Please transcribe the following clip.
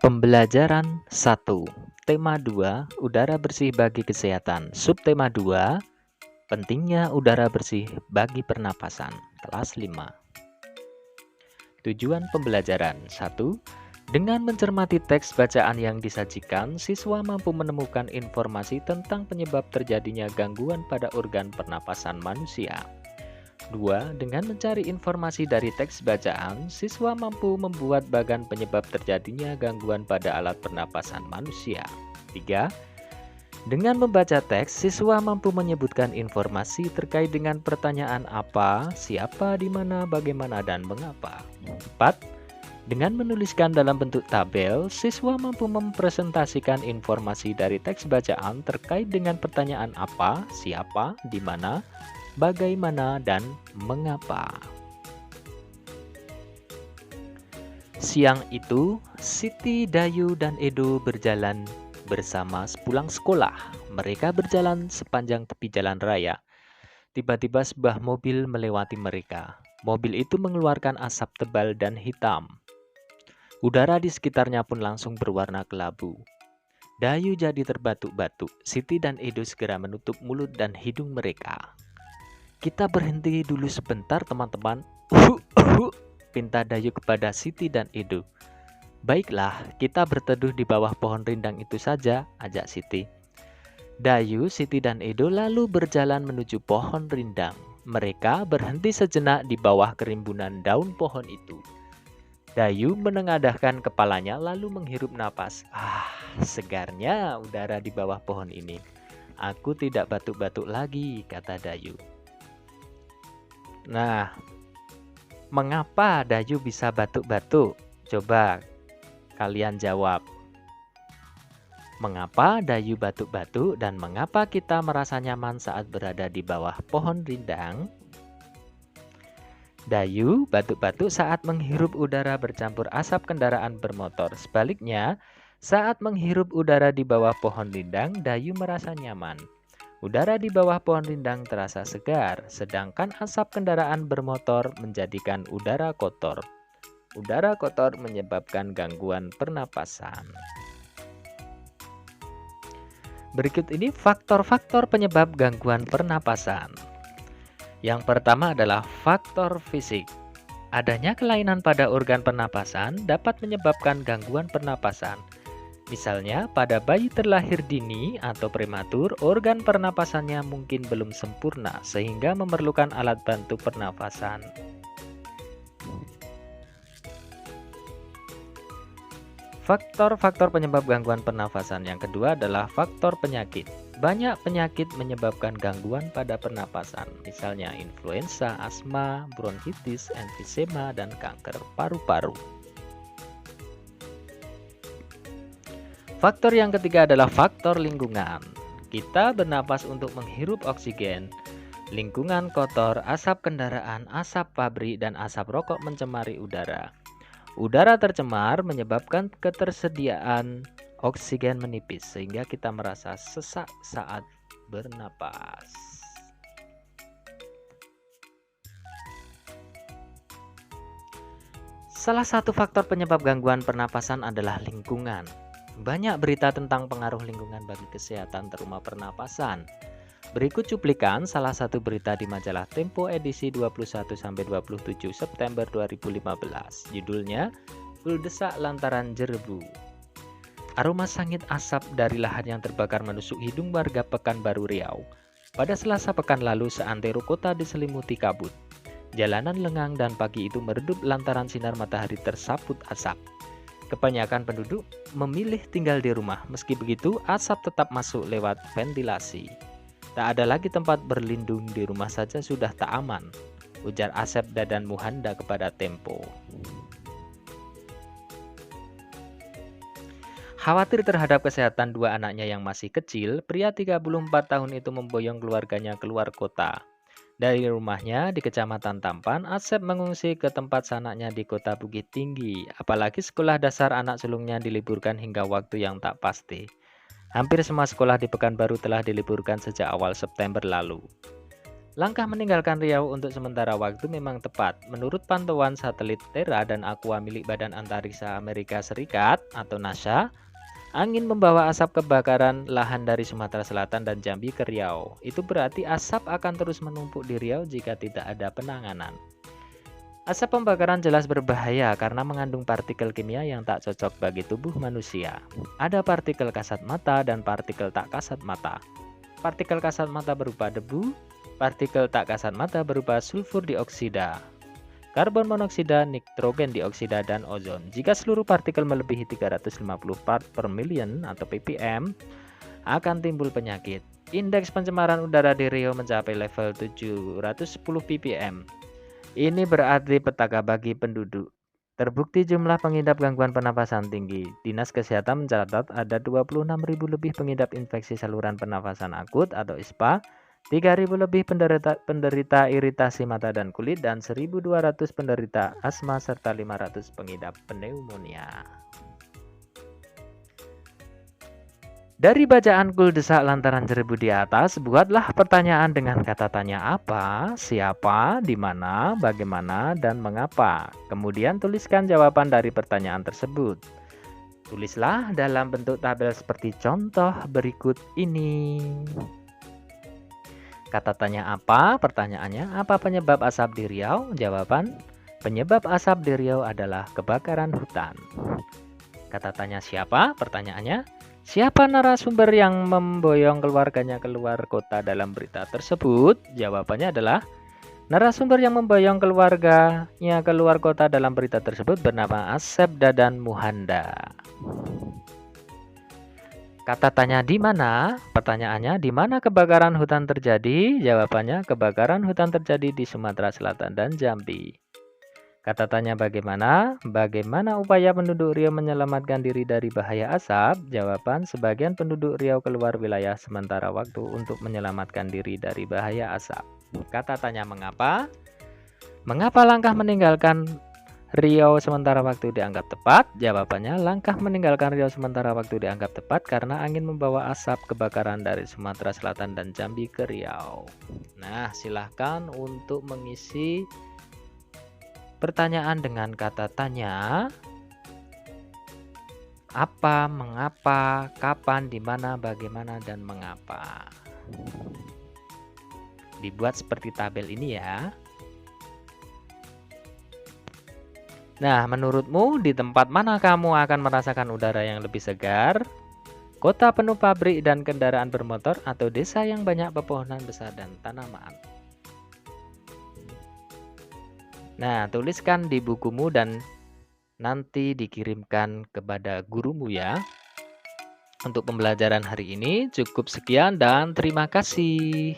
Pembelajaran 1. Tema 2. Udara bersih bagi kesehatan. Subtema 2. Pentingnya udara bersih bagi pernapasan. Kelas 5. Tujuan pembelajaran 1. Dengan mencermati teks bacaan yang disajikan, siswa mampu menemukan informasi tentang penyebab terjadinya gangguan pada organ pernapasan manusia. 2. Dengan mencari informasi dari teks bacaan, siswa mampu membuat bagan penyebab terjadinya gangguan pada alat pernapasan manusia. 3. Dengan membaca teks, siswa mampu menyebutkan informasi terkait dengan pertanyaan apa, siapa, di mana, bagaimana, dan mengapa. 4. Dengan menuliskan dalam bentuk tabel, siswa mampu mempresentasikan informasi dari teks bacaan terkait dengan pertanyaan apa, siapa, di mana, bagaimana, dan mengapa. Siang itu, Siti, Dayu, dan Edo berjalan bersama sepulang sekolah. Mereka berjalan sepanjang tepi jalan raya. Tiba-tiba sebuah mobil melewati mereka. Mobil itu mengeluarkan asap tebal dan hitam. Udara di sekitarnya pun langsung berwarna kelabu. Dayu jadi terbatuk-batuk. Siti dan Edo segera menutup mulut dan hidung mereka. Kita berhenti dulu sebentar, teman-teman. Pinta Dayu kepada Siti dan Edo. Baiklah, kita berteduh di bawah pohon rindang itu saja, ajak Siti. Dayu, Siti, dan Edo lalu berjalan menuju pohon rindang. Mereka berhenti sejenak di bawah kerimbunan daun pohon itu. Dayu menengadahkan kepalanya lalu menghirup napas. Segarnya udara di bawah pohon ini. Aku tidak batuk-batuk lagi, kata Dayu. Nah, mengapa Dayu bisa batuk-batuk? Coba kalian jawab. Mengapa Dayu batuk-batuk dan mengapa kita merasa nyaman saat berada di bawah pohon rindang? Dayu batuk-batuk saat menghirup udara bercampur asap kendaraan bermotor. Sebaliknya, saat menghirup udara di bawah pohon rindang, Dayu merasa nyaman. Udara di bawah pohon rindang terasa segar, sedangkan asap kendaraan bermotor menjadikan udara kotor. Udara kotor menyebabkan gangguan pernapasan. Berikut ini faktor-faktor penyebab gangguan pernapasan. Yang pertama adalah faktor fisik. Adanya kelainan pada organ pernapasan dapat menyebabkan gangguan pernapasan. Misalnya, pada bayi terlahir dini atau prematur, organ pernapasannya mungkin belum sempurna sehingga memerlukan alat bantu pernapasan. Faktor-faktor penyebab gangguan pernapasan yang kedua adalah faktor penyakit. Banyak penyakit menyebabkan gangguan pada pernapasan, misalnya influenza, asma, bronkitis, emfisema, dan kanker paru-paru. Faktor yang ketiga adalah faktor lingkungan. Kita bernapas untuk menghirup oksigen. Lingkungan kotor, asap kendaraan, asap pabrik, dan asap rokok mencemari udara. Udara tercemar menyebabkan ketersediaan oksigen menipis sehingga kita merasa sesak saat bernapas. Salah satu faktor penyebab gangguan pernapasan adalah lingkungan. Banyak berita tentang pengaruh lingkungan bagi kesehatan terutama pernapasan. Berikut cuplikan salah satu berita di majalah Tempo edisi 21-27 September 2015. Judulnya, Kuldesak Lantaran Jerbu. Aroma sangit asap dari lahan yang terbakar menusuk hidung warga Pekanbaru Riau. Pada Selasa pekan lalu, seantero kota diselimuti kabut. Jalanan lengang dan pagi itu meredup lantaran sinar matahari tersaput asap. Kebanyakan penduduk memilih tinggal di rumah. Meski begitu, asap tetap masuk lewat ventilasi. Tak ada lagi tempat berlindung, di rumah saja sudah tak aman, ujar Asep Dadan Muhanda kepada Tempo. Khawatir terhadap kesehatan dua anaknya yang masih kecil, pria 34 tahun itu memboyong keluarganya keluar kota. Dari rumahnya di Kecamatan Tampan, Asep mengungsi ke tempat sanaknya di Kota Bukit Tinggi. Apalagi sekolah dasar anak sulungnya diliburkan hingga waktu yang tak pasti. Hampir semua sekolah di Pekanbaru telah diliburkan sejak awal September lalu. Langkah meninggalkan Riau untuk sementara waktu memang tepat. Menurut pantauan satelit Terra dan Aqua milik Badan Antariksa Amerika Serikat atau NASA, angin membawa asap kebakaran lahan dari Sumatera Selatan dan Jambi ke Riau. Itu berarti asap akan terus menumpuk di Riau jika tidak ada penanganan. Asap pembakaran jelas berbahaya karena mengandung partikel kimia yang tak cocok bagi tubuh manusia. Ada partikel kasat mata dan partikel tak kasat mata. Partikel kasat mata berupa debu, partikel tak kasat mata berupa sulfur dioksida, karbon monoksida, nitrogen dioksida, dan ozon. Jika seluruh partikel melebihi 350 part per million atau ppm, akan timbul penyakit. Indeks pencemaran udara di Riau mencapai level 710 ppm. Ini berarti petaka bagi penduduk. Terbukti jumlah pengidap gangguan pernapasan tinggi. Dinas Kesehatan mencatat ada 26.000 lebih pengidap infeksi saluran pernapasan akut atau ISPA, 3.000 lebih penderita iritasi mata dan kulit, dan 1.200 penderita asma, serta 500 pengidap pneumonia. Dari bacaan kuldesak lantaran jerebu di atas, buatlah pertanyaan dengan kata tanya apa, siapa, di mana, bagaimana, dan mengapa. Kemudian tuliskan jawaban dari pertanyaan tersebut. Tulislah dalam bentuk tabel seperti contoh berikut ini. Kata tanya apa? Pertanyaannya, apa penyebab asap di Riau? Jawaban, penyebab asap di Riau adalah kebakaran hutan. Kata tanya siapa? Pertanyaannya, siapa narasumber yang memboyong keluarganya keluar kota dalam berita tersebut? Jawabannya adalah, narasumber yang memboyong keluarganya keluar kota dalam berita tersebut bernama Asep Dadan Muhanda. Kata tanya di mana? Pertanyaannya, di mana kebakaran hutan terjadi? Jawabannya, kebakaran hutan terjadi di Sumatera Selatan dan Jambi. Kata tanya bagaimana? Bagaimana upaya penduduk Riau menyelamatkan diri dari bahaya asap? Jawaban, sebagian penduduk Riau keluar wilayah sementara waktu untuk menyelamatkan diri dari bahaya asap. Kata tanya mengapa? Mengapa langkah meninggalkan Riau sementara waktu dianggap tepat? Jawabannya, langkah meninggalkan Riau sementara waktu dianggap tepat karena angin membawa asap kebakaran dari Sumatera Selatan dan Jambi ke Riau. Nah, silahkan untuk mengisi pertanyaan dengan kata tanya. Apa, mengapa, kapan, di mana, bagaimana, dan mengapa. Dibuat seperti tabel ini ya. Nah, menurutmu di tempat mana kamu akan merasakan udara yang lebih segar? Kota penuh pabrik dan kendaraan bermotor, atau desa yang banyak pepohonan besar dan tanaman? Nah, tuliskan di bukumu dan nanti dikirimkan kepada gurumu ya. Untuk pembelajaran hari ini cukup sekian dan terima kasih.